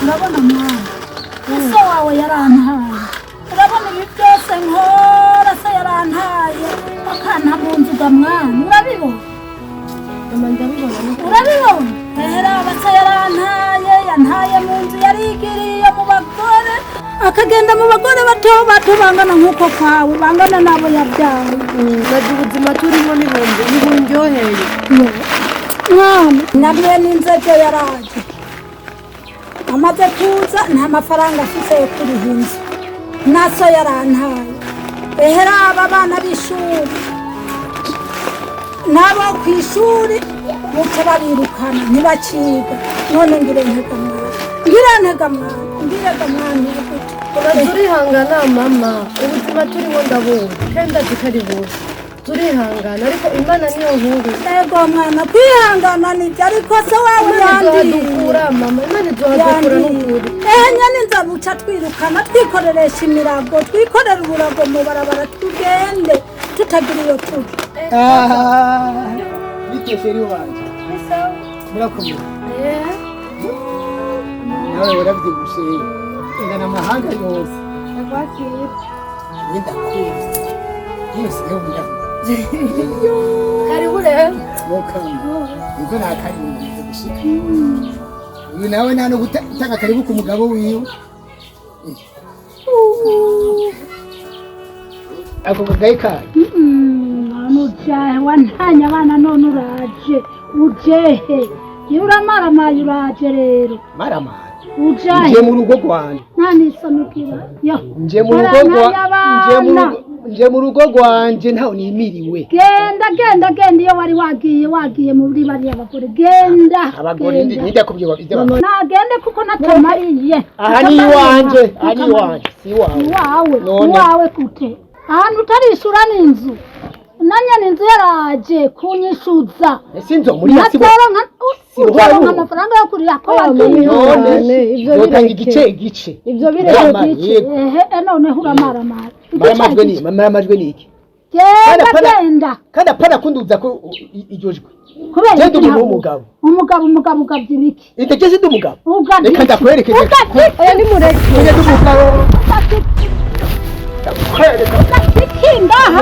urabona mwana ese wawe yarantaye urabona ibi byose nkora se yarantaye akanta mu nzu ga mwana urabibona urabibona raba se yantaye mu nzu yarigiriye mu bagore akagenda mu bagore bato bato bangana nk'uko kwawe bangana nabo yabyaye baje ubuzima turimo nibundyoheye mwana nabwiye n'inzego yaraje amaze kuza nta mafaranga afite yo kuriha inzu naso yarantaye raba abana b'ishuri nabo ku ishuri muco babirukana ntibakiga none ngire ntega mwana turihangana mama ubuzima turimo ndabona kenda tukaribuze turihangana ariko imana niyo nkuru ego mwana kwihangana nibyo ariko se wawe yandikura mama imana izohadukura n'ukuri nyine nzabuca twirukana twikoreresha imirago twikorera uburago mu barabara tugende tutagira iyo tuja biteferi wanje murakomeye nawe warabyibushe ingana amahanga yose ndakwiye yose yumva karibu rero niko nakaribu gushika uyu nawe nta no gutanga karibu ku mugabo wiwe ako mugaye kaje ujahe wantanya abana none uraje ujehe iyo uramaramaye uraje rero maramaye ujahe nje mu rugo rwanje nta nisomukira yo nje mu rugo rwanje ntaho nimiriwe genda iyo wari wagiye muri bariya bagore genda abagore ndinde kubyo nagende kuko natamariye aha ni iwanje si wawe kute ahantu utarishura n'inzu nanya n'inzu yaraje kunyishuza sinzo muri yasibo uronka amafaranga yo kurira ko none ivyo igice ivyo bireke none huramaramara maramajwe niki genda kandi apana kunduza ko ijojwe kubera genda umuntu umugabo ugavye ibiki itegeze ndi umugabo ugavye reka ndakwerekeze oya ni mureke ndi umugabo kingaha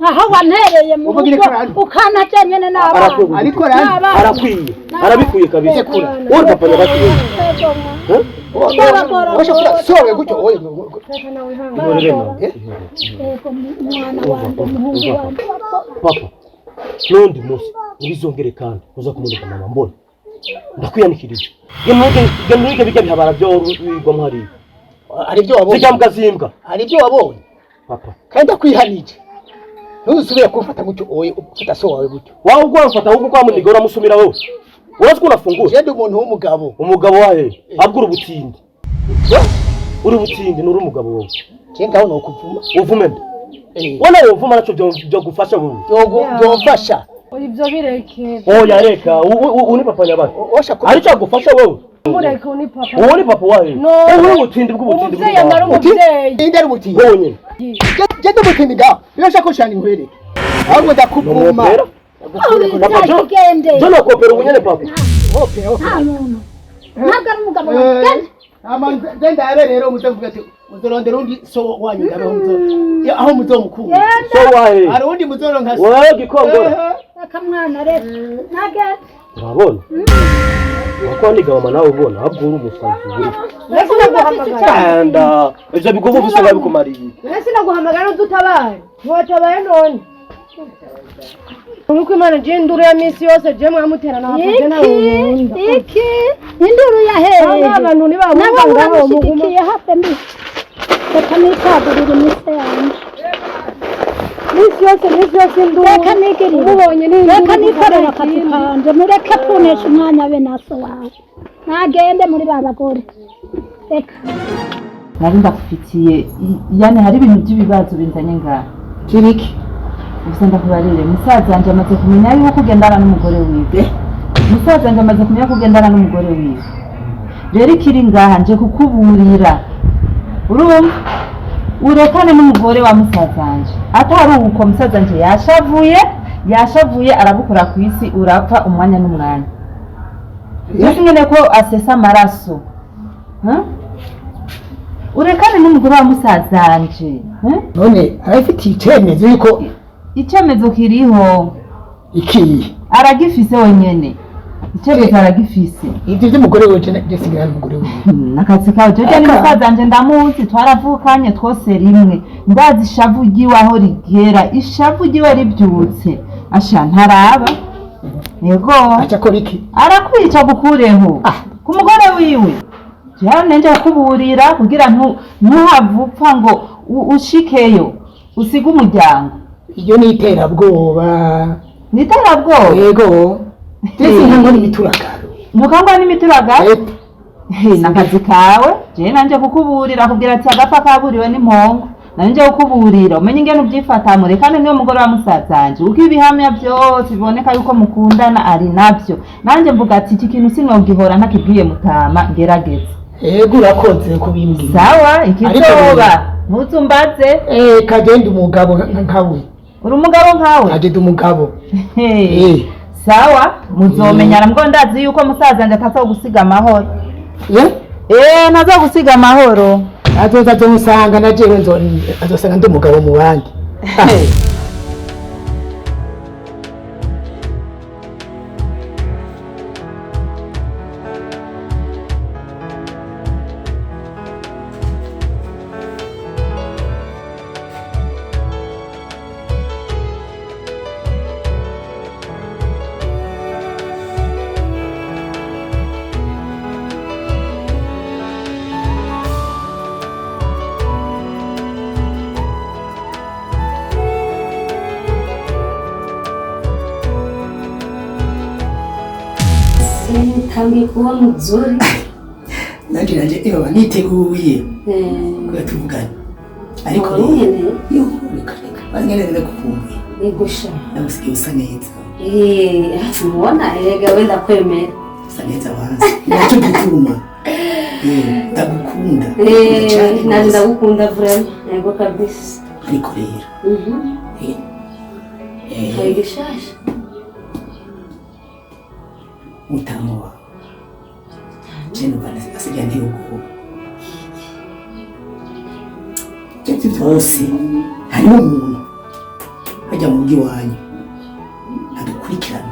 aho wantereye mu rugo ukanajyanye n'abana ariko arakwiye arabikwiye kabisa wowe papa yabatuye sowe gutyo oye papa n'undi munsi ntibizongere kandi uza kumureka mama mbona ndakwiyanikirije genurike bijya bihabara byo wigwamo hariya hari ibyo wabonye zijya mugazimbwa hari ibyo wabonye papa kandi ndakwihanije ntuzusubire kumfata gutyo oye ufata so wawe gutyo wawe ubwo wamfata ahubwo kwa muniga uramusumira wowe urazi ko unafungura je ndi umuntu w'umugabo umugabo wawe abwura ubutindi uri ubutindi nuri umugabo wowe je ngaho no kuvuma uvume nde wona yovuma naco byo gufasha wowe byofasha ibyo bireke oya reka uni papa nyabaki ari cyo gufasha wowe mureke uni papa wowe ni papa wawe wowe ubutindi bw'ubutindi umuvyeyi amara umuvyeyi inde ari ubutindi wowe nyine je ndi ubutindi ngaho birasha ko shani nkwereke ahubwo ndakuvuma Jona kopera ubunyene papa. Okay. Ntabwo ari umugabo genda yabe rero muzavuga ati muzorondera undi so wanyu ndabaho aho muzomukura so wahe ari undi muzoronka wewe gikongora akamwana rero nagenda urabona wako nigama nawe ubona abwura umusanzu Nese naguhamagara kanda ivyo bigobo bisanga bikumariye Nese naguhamagara udutabare ntotabaye none Uruko Imana je nduru ya misi yose je mwamutera na bakoze na umuntu iki induru ya hehe abantu ni bamwe ngaho mugumiye hape mbi Katamikagurira misi yanjye misi yose nduru reka nigirire ubonye ni reka nikorera akazi kanje mureke kunesha umwanya we naso wawe nagende muri babagore reka nari ndakufitiye yani hari ibintu by'ibibazo binzanye ngaha kiriki gusa ndakubarire musaza wanje amaze kumenya yuko ugendana n'umugore wiwe musaza wanje amaze kumenya ko ugendana n'umugore wiwe rero ikiri ngaha nje kukuburira urumva urekane n'umugore wa musazanje atari uko musazanje yashavuye arabukora ku isi urapfa umwanya n'umwanya nyine ko asesa amaraso urekane n'umugore wa musazanje none arafitiye icyemezo yuko icyemezo kiriho iki aragifise wenyene icyemezo aragifise ibyo by'umugore we jesigana n'umugore we nakazi kawe joje ni musazanje ndamuzi twaravukanye twose rimwe ndazi ishavu ryiwe aho rigera ishavu ryiwe ribyutse asha ntaraba yego acha koriki arakwica gukureho ku mugore wiwe cyane nende kuburira kugira ntuhavupfa ngo ushikeyo usiga umuryango iyo ni iterabwoba yego tese ntango ni mituragaro mukangwa ni mituragaro nakazi kawe je nanje kukuburira kugira ati agapfa kaburiwe n'impongo nanje kukuburira umenye ingene ubyifata murekane niyo mugore wa musazanje uko ibihamya byose biboneka yuko mukundana ari navyo nanje mvuga ati iki kintu sinogihora ntakibwiye Mutama gerageza yego urakoze kubimbwira sawa ikizoba ntuzumbaze kagenda umugabo nkawe uri umugabo nkawe kagenda umugabo sawa muzomenyana mbwo ndazi yuko musazanje atazogusiga amahoro ntazogusiga amahoro azoza musanga na jewe azosanga ndi umugabo mu bandi Tangi kuwa mzuri nanje ewa niteguye tuvugana ariko yo reka banyene kukumbuye igusha nagusikiye usa neza muona ega wenda kwemera usa neza wanze nacho gituma ndagukunda nanje ndagukunda vraiment yego kabisa ariko rero igishasha Mutama wawe jeno asigaye nteye ubwoba ibyo byose harimo umuntu ajya mu rugo iwanyu adukurikirana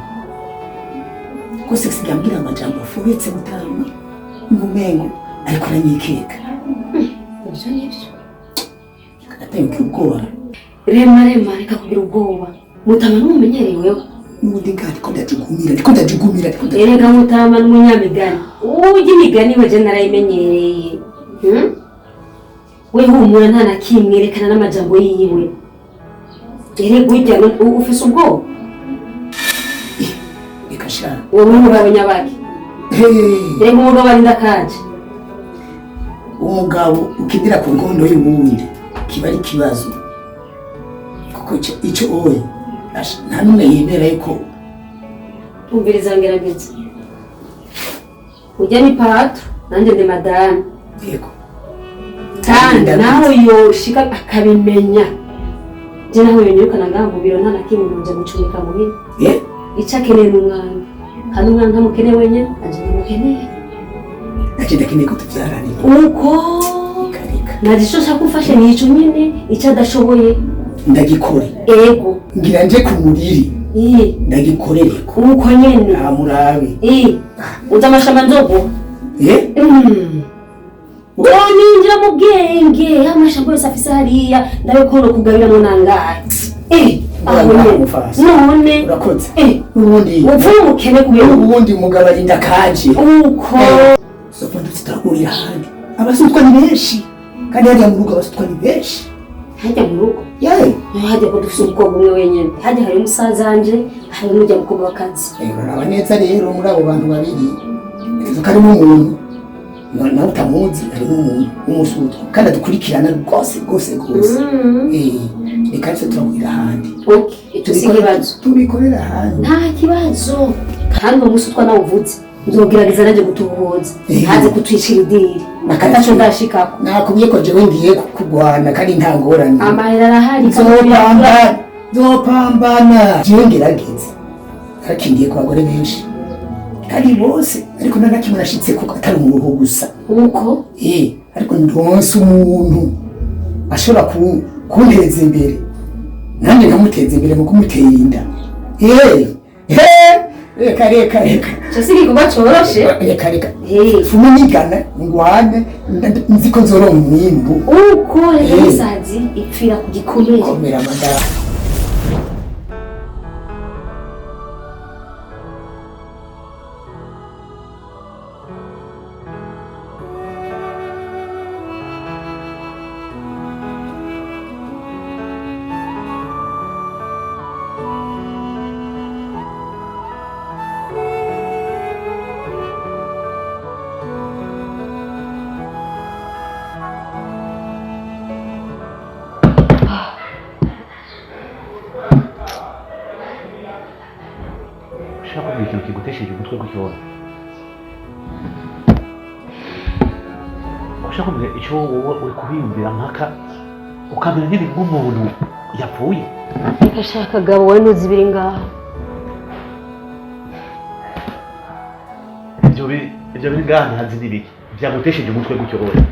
rwose asigaye ambwira amajambo afubetse Mutama n'umengo ariko aranyikeka ibyo nibyo ateye ubwoba rema reka kugira ubwoba Mutama n'umumenyereweho n'ubundi ngari ko ndajugumira erega Mutama n'umunyamigani ujya imigani we je narayimenyereye we humura nta na kimwe rekana n'amajambo yiwe erega ujya ufise ubwoba reka sha uwo mugabo nyabaki erega umugabo arinda kaje umugabo ukindira ku ngondo y'ubundi kiba ari ikibazo kuko icyo oye nta n'umwe yemera yuko umviriza ngerageza ujya ni pato nanjye ndi madame yego kandi nawe yoshika akabimenya je nawe yonyukana ngaho mu biro nta na kimwe nje gucumika muhira icyo akeneye n'umwana kandi umwana ntamukeneye wenyine anje ndamukeneye ati ndakeneye ko tubyarana uko nagisho shakufashe nico nyine icyo adashoboye ndagikore ego ngira nje ku muriri ndagikorere uko nyene amurabe uza amashamba nzogo ninjira mu bwenge amashamba yose afise hariya ndabikora kugabiramo nangaye none urakoze ubundi uvuye umukene kubera ubundi umugabo arinda kaje uko soko ndutahurira handi abasutwa ni benshi kandi hariya mu rugo abasutwa ni benshi hajya mu rugo hajya ko dufise umukobwa umwe wenyine hajya hari umusazanje hari n'ujya mukobwa w'akazi uraraba neza rero muri abo bantu babiri karimo umuntu nawe utamuzi harimo umuntu w'umusutwa kandi adukurikirana rwose reka nse turahurira ahandi icyo si ikibazo tubikorera ahandi nta kibazo kandi uwo musutwa nawe uvuze nzogerageza nanjye gutubuza ntaze kutwicira idiri ataco ndashikako nakubwiye ko jewe ngiye kugwana kandi nta ngorane amahera arahari nzopambana jewe ngerageze hakingiye ku bagore benshi kandi bose ariko nta nakimwe nashitse kuko atari umuruho gusa uko ariko ndonse umuntu ashobora kunteza imbere nanjye nkamuteza imbere mu kumutera inda reka cyose igikorwa coroshe reka fume nigana ngwane nziko nzoronka umwimbu uko reka isazi ipfira ku gikomere komera amagara ushaka kugira ikintu kigutesheje umutwe gutyoza ushaka kugira icyo wowe uri kubiyumvira mpaka ukamera nyine nk'umuntu yapfuye reka shaka gabo wowe ntuzi ibiri ngaha ibyo biri ngaha ntazi n'ibiki byagutesheje umutwe gutyoza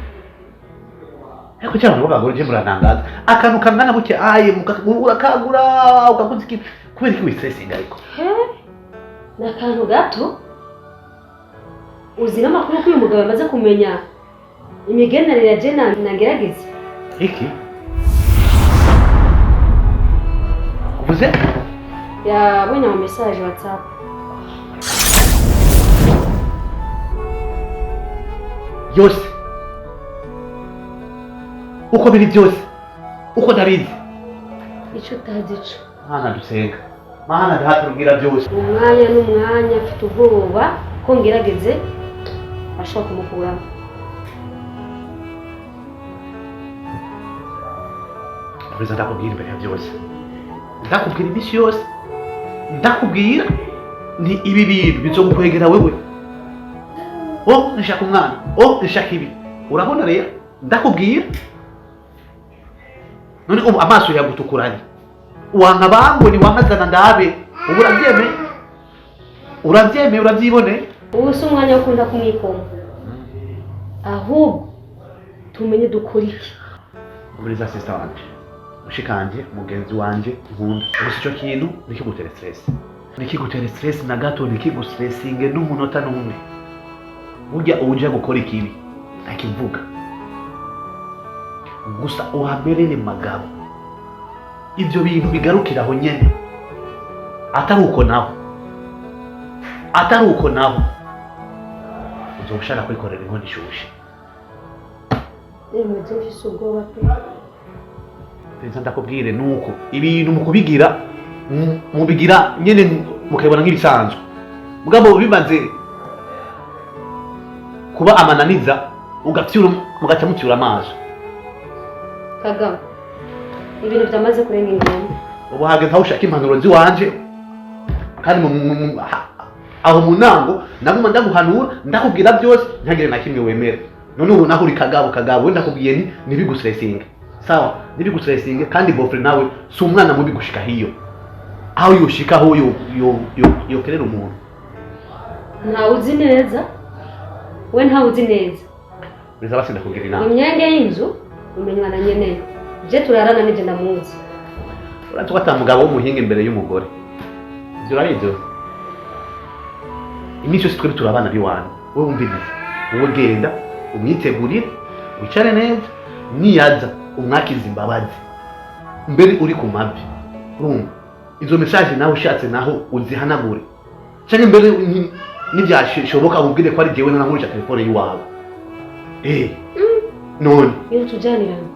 ariko cyangwa ngo bagore je muranangaza akantu kangana buke aye urakagura ukakuzi kubera iki wistressinga ariko ni akantu gato uzi n'amakuru ko uyu mugabo amaze kumenya imigenderanire ya Jena nagerageza iki uvuze yabonye ama message WhatsApp yose uko biri byose uko ndabizi icyo utazi ico mana dusenga mana ndahatubwira byose umwanya n'umwanya afite ubwoba ko ngerageze ashobora kumukuramo Perezida ndakubwira imbere ya byose ndakubwira iminsi yose ndakubwira ni ibi bintu bizogukwegera wewe nshaka umwana nshaka ibi urabona rero ndakubwira none ubu amaso yagutukuranye wanga bango ni wamazana ndabe ubu urabyemeye urabyibone ubu si umwanya wo kunda kumwikoma ahubwo tumenye dukora iki uburiza sister wanje mushikanje mugenzi wanje nkunda gusa icyo kintu nikigutere stress na gato nikigustressinge n'umunota n'umwe burya uje gukora ikibi akivuga gusa uhaberere magabo ibyo bintu bigarukira aho nyene atari uko naho uzoshaka kwikorera inkono ishushe mujye mfise ubwoba pe Perezida ndakubwire nuko ibintu mukubigira mubigira nyene mukabona nk'ibisanzwe mugabo bimaze kuba amananiza mugaca mucyura amaso kagabo ibintu byamaze kurenga ingendo ubu hageze aho ushaka impanuro ziwanje kandi aho mu ntango naguma ndaguhanura ndakubwira byose ntagire na kimwe wemera none ubu naho uri kagabo we ndakubwiye ntibigustressinge sawa ntibigustressinge kandi boyfriend nawe si umwana mubi gushika hiyo aho yoshika aho yokerera umuntu ntawe uzi neza we ntawe uzi neza biza basi ndakubwira inama imyenge y'inzu umenywa na nyeneyo je turarana nije ndamuzi uretse ko atamugabo w'umuhinga imbere y'umugore ibyo urabibyo iminsi yose twari turabana biwana wowe wumviriza wowe genda umwitegurire wicare neza niyaza umwakiza imbabazi mbere uri ku mavi urumva izo message nawe ushatse naho uzihanagure cyangwa mbere n'ibyashoboka ubwire ko ari jewe nanangurisha telefone yiwawe none iyo tujanirana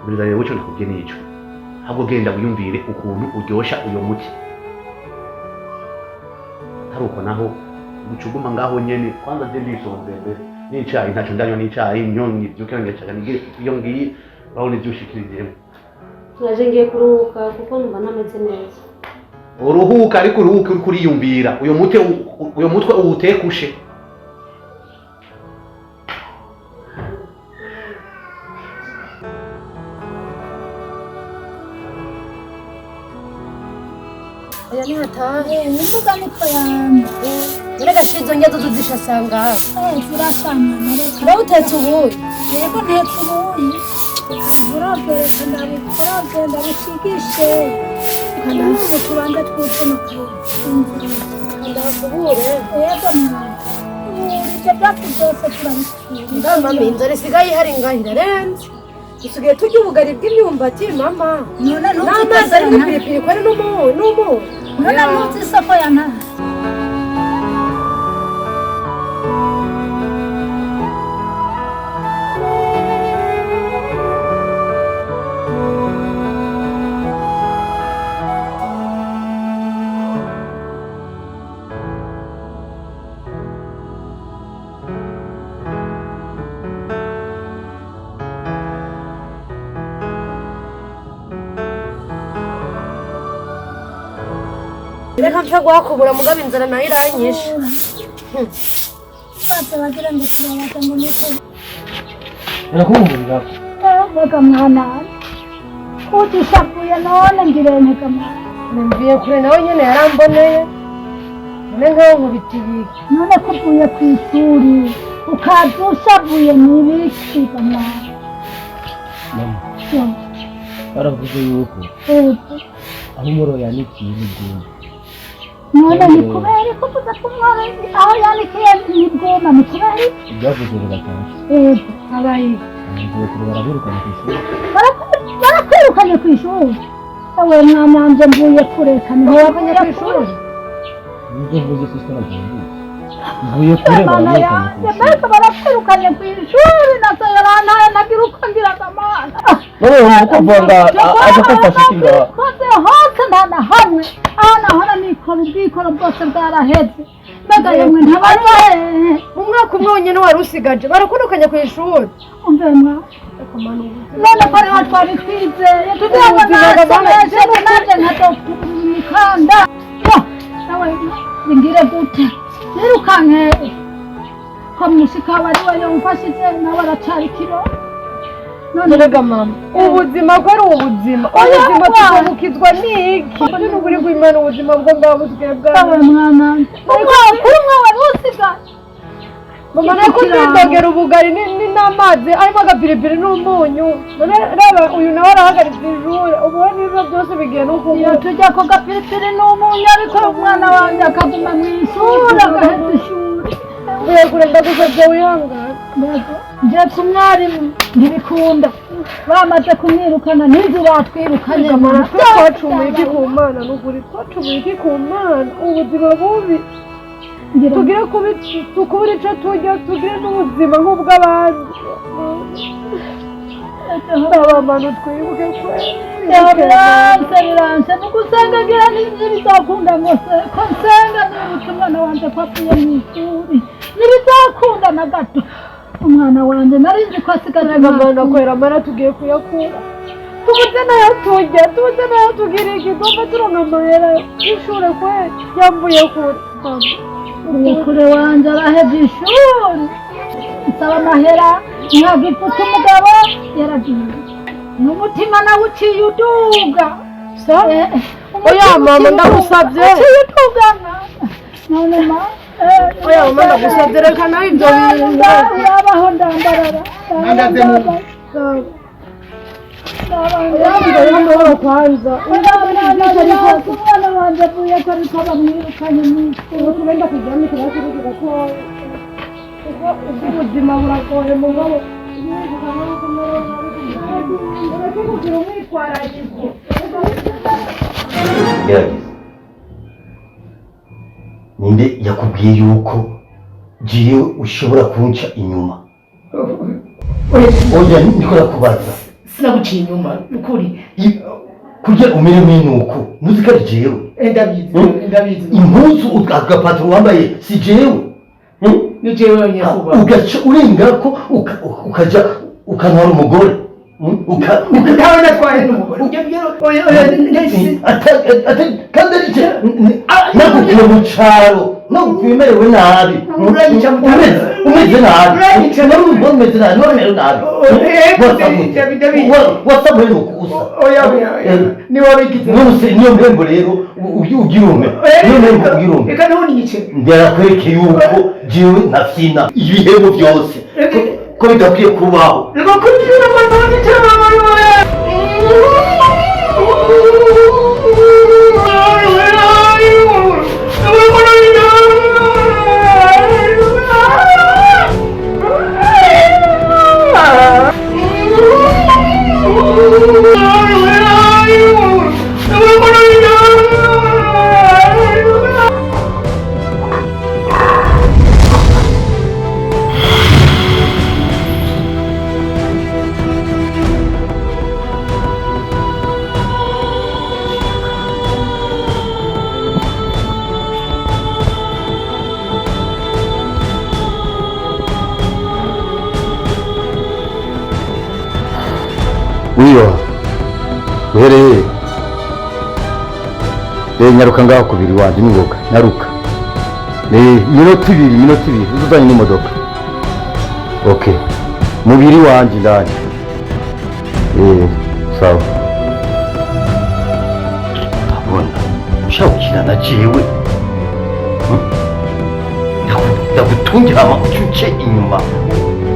buriza rero cyo ndakubwiye n'icyo ahubwo genda wiyumvire ukuntu uryosha uyo muti hari uko naho gucuguma ngaho nyene kwanza je ndisonze mbere n'icayi ntacyo ndanywa n'icayi nyonyi byuke ngecaka nigire iyo ngiye baho n'ibyushikirije naje ngiye kuruhuka kuko numva ntameze neza uruhuka ariko uruhuka uri kuriyumvira uyo mutwe uwutekushe. Oya ni hatahe. Nivuga niko yanjye. Urega shizo njya dududisha sanga. Zirashana reka. Bawutetse ubuyi. Yego ntetse ubuyi. Burabweka ndabushigishe. Kanaho tubanza twutemuka. Ndakubure. Yego mwana. Ibyo byacu byose turabikura. Ndamama inzara isigaye ihari ngahira renze. Usigaye turya ubugari bw'imyumbati mama. None N'amazi ari n'ipiripiri kwari n'umu. None ntuzi isoko ya nta. Reka mpfa guhakubura mugabe inzara nayo iranyishe. Bate bagira ngo turabaza ngo niko. Urakumvira? Bega mwana. Utishavuye none ngirene kama. Nimbiye kure nawe nyene yaramboneye. None nkaho nkubita ibiki. None ko uvuye ku ishuri ukaza ushavuye n'ibiki kama. Mama. Baravuze yuko aho umuro yanikiye n'ibwoma. None ni kubera ko tuza kumwara aho yanikiye n'ibwoma ni kubera ibyavuze biratanga. Abaye. Ngiye kurabirukana ku ishuri. Barakwirukanye ku ishuri. Ewe mwana wanje mvuye kureka niho Wabonye ku ishuri? Nibyo mvuze ko isitara byanjye. Mvuye kure baramukanye ku ishuri. Mbese barakwirukanye ku ishuri nazo yarantaye nagira uko ngira akamana. Wowe ukuvanga aje kufasha kinga. Koze hose nta na hamwe. Aho nahora nikora ubwikoro bwose bwaraheze. Mbega yemwe ntabaye. Umwaka umwe wonyene wari usigaje barakwirukanye ku ishuri. Umve mwa. None ko ariho twari twizeye tugira ngo nasomeshe nanjye nkadokunda. Nawe ngire gute nirukanke ko musika wari we yumfashije nawe aracari kiro. None rega mama ubuzima bwo ari ubuzima tuzobukizwa n'iki n'uburi bw'Imana ubuzima bwo bwabuzwe bwawe mwana ariko kuri mwe usigaye mama nako twidogera ubugari n'amazi arimo agapiripiri n'umunyu none reba uyu nawe arahagaritse ijuru ubuwe n'ibyo byose bigiye no kuba tujya ko gapiripiri n'umunyu ariko umwana wanjye akaguma mu ishuri agaheza ishuri uyagura ndagusabye wihangane ngiye ku mwarimu ntibikunda bamaze kumwirukana n'inzu batwirukanye mama twacumuye iki ku Mana n'ukuri twacumuye iki ku Mana ubuzima bubi tugire tukubura icyo turya tugire n'ubuzima nk'ubw'abandi abamana twibuke biranse nuko usanga agira n'ibizakunda ngo se ko nsenga nibutse umwana wanjye ko apfuye mu ishuri ntibizakunda na gato umwana wanjye nari nzi ko asigaje amana kwera amara tugiye kuyakura tubuze nayo turya tubuze nayo tugira ikigomba turonka amahera y'ishure kwe yamvuye kure kure wanjye arahebye ishuri nsaba amahera ntagipfuka umugabo yaragiye n'umutima nawe uciye uduga oya mama ndagusabye uciye uduga none ma oya mama ndagusabye reka nawe ibyo bintu yabaho ndambarara amahoro kwanza umwana wanjye avuye ko ariko bamwirukanye mu ishuri tugenda kujyamo ikibazo gatoya ubuzima buragoye mugabo gerageza ninde yakubwiye yuko jewe ushobora kunca inyuma oya niko nakubaza sinaguciye inyuma ukuri kurya umere mwinuko ntuzi ko ari jewe ndabizi impuzu agapataro wambaye si jewe ni jewe wenyine kuba ugaca urengako ukaja ukantwara umugore ukabona twaye n'umugore kandi ari jewe uje mu cyaro no kwimerewe nabi umeze nabi umeze nabi none nabi wasamuye nukusa niwe wabigize niyo mpembo rero ubyirume niyo mpembo ubyirume reka none igice ndarakwereke yuko jiwe ntafyina ibihembo byose ko bidakwiye kubaho reka kugira ngo wiyo uhereye nyaruka ngaho kubiri wanje ningoga nyaruka minota ibiri uzuzanye n'imodoka okay mubiri wanje ndani sawa abona ushawukina na jewe ndagutungira amacuce inyuma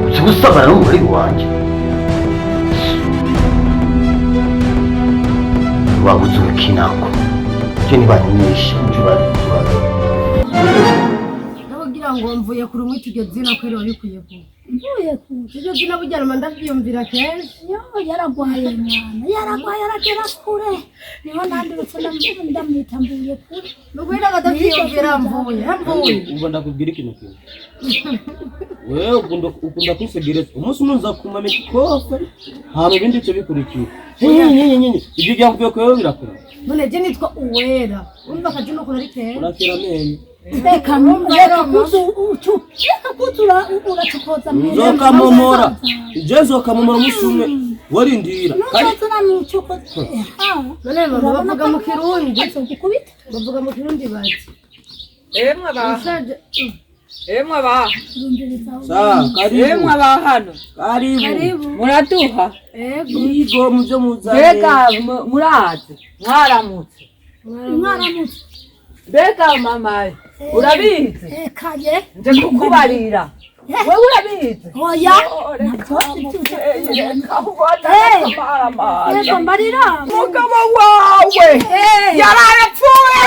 uzi gusabana n'umugore wanje wabuze urukinako je nibanyisha nabagira ngo mvuye kuri umwe iryo zina ko rero bikwiye kuba mvuye ku iryo zina bujyana ndabyiyumvira kenshi yaragwaye mwana yaragwaye aragera kure niho nandurutse ndamwita mvuye kure nubwira badabyiyumvira mvuye umva ndakubwira ikintu kimwe wewe ukunda kwisegereza umunsi umwe nzakumamika ikofe hama ibindi byo bikurikira ibyo byavuye ko wewe birakora none je nitwa Uwera urumva kaje no kuri kera urakira amenyo reka numvera kutura uracokoza mwe nzokamomora je nzokamomora umusumwe warindira none bavuga mu kirundi bavuga mu kirundi bati emwe ba sawa karibu emwe ba hano karibu muraduha yego muje muzane mbega muraze mwaramutse mbega mama urabizi kaje nje kukubarira wewe urabizi oya mbarira mugabo wawe yarapfuye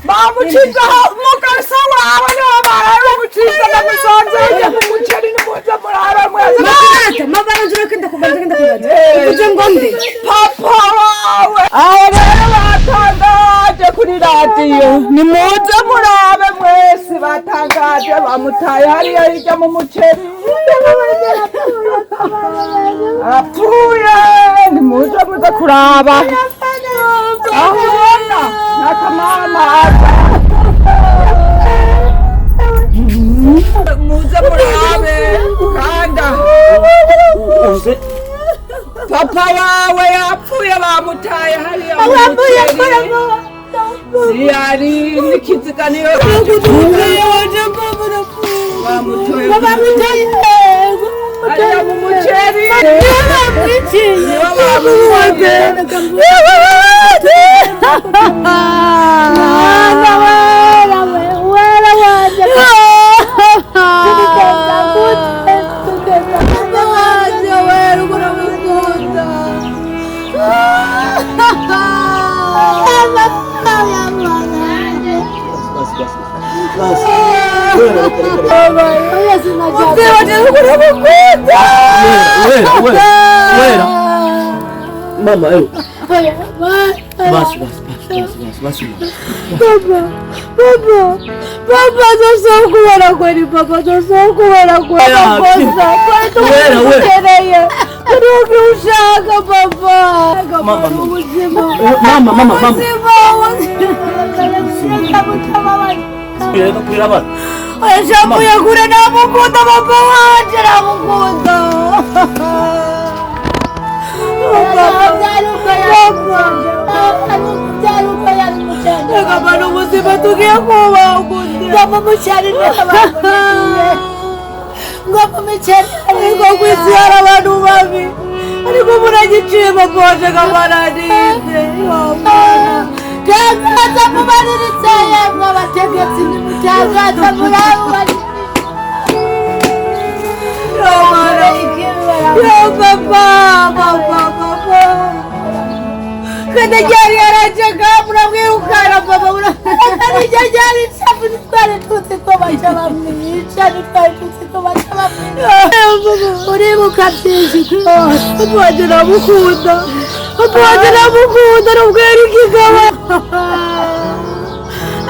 bamuciza mugasa wawe niho baramuciza bamusanze ujya mu muceri nimuza murara mwese papa wawe aho rero batangaje kuri radiyo nimuze murabe mwese batangaje bamutaye hariya hirya mu muceri apfuye nimuze muze kuraba aho ubona n'akamamaza muze murabe kanda papa wawe yapfuye bamutaye hariya mu muceri yari n'ikiziga niyo bamutoye hariya mu muceri niyo bamutoye mama basi Papa, só kubera kweli papa, só kubera kweli kosa. Tukutereye. Turuki ushaka papa. Mama. Yego kwira bana. Oya kure namukunda papa wanje namukunda. Papa. Reka mana ubuzima tugiye kubaho gute ngoma mucyarire abantu ngoma mucyarire ariko ku isi hari abantu babi ariko muragicima koje kamaranize tangaza mubariritse yemwe abategetsi nimutangaza murabubari Kada jari arajaga muramwirukana baba Arija jari sabu nitware tutse ko bacabamwe cyane twari tutse ko bacabamwe uribuka byinshi Twaje namukunda nubwera ikigaba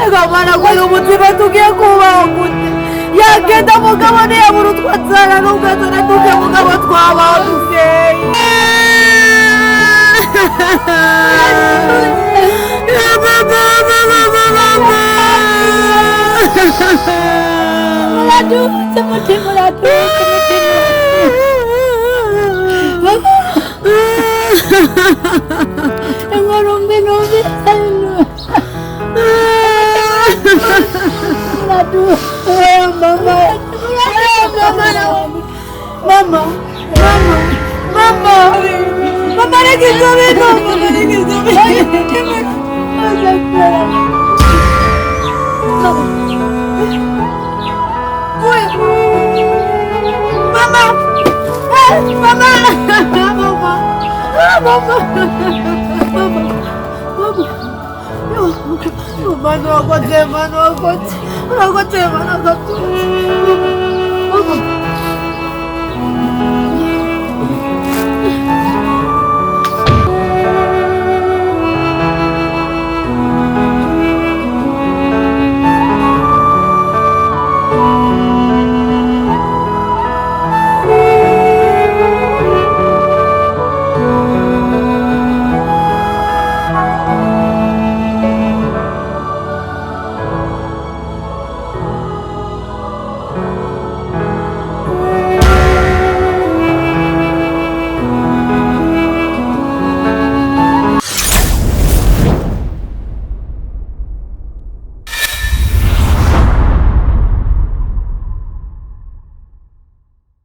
Agamana kwera umutima tugiye kubaho gute yagenda mugabo ntiyabura utwo nzara n'ubwato natuke mugabo twabaho dukeye muradutse mutima muradutse mutima ngorombe nombe sanu Mama lagi zobe Mano,